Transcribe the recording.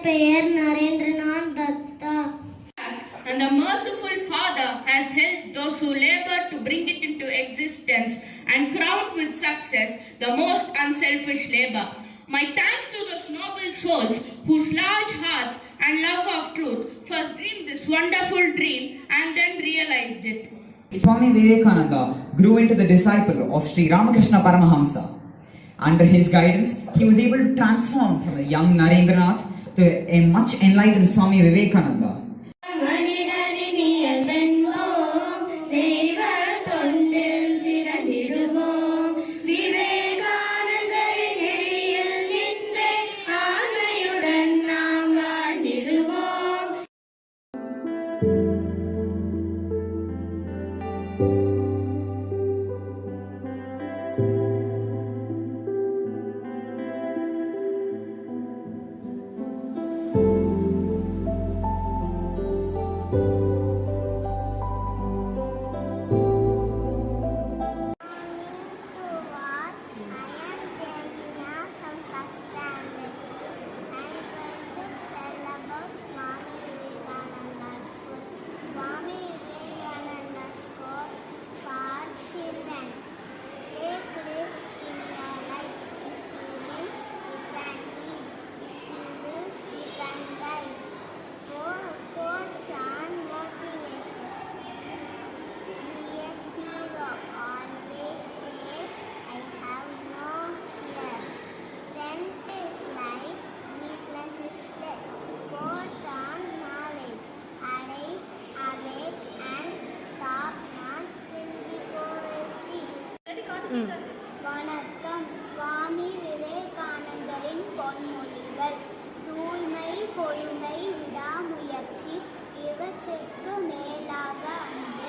பெயர் Narendranath Datta. And the merciful Father has helped those who labor to bring it into existence and crowned with success the most unselfish labor. My thanks to those noble souls whose large hearts and love of truth first dreamed this wonderful dream and then realized it. Swami Vivekananda grew into the disciple of Sri Ramakrishna Paramahamsa. Under his guidance, he was able to transform from a young Narendranath to a much enlightened Swami Vivekananda. வணக்கம். சுவாமி விவேகானந்தரின் பொன்மொழிகள். தூய்மை, பொறுமை, விடாமுயற்சி, இவற்றுக்கு மேலாக அன்பு.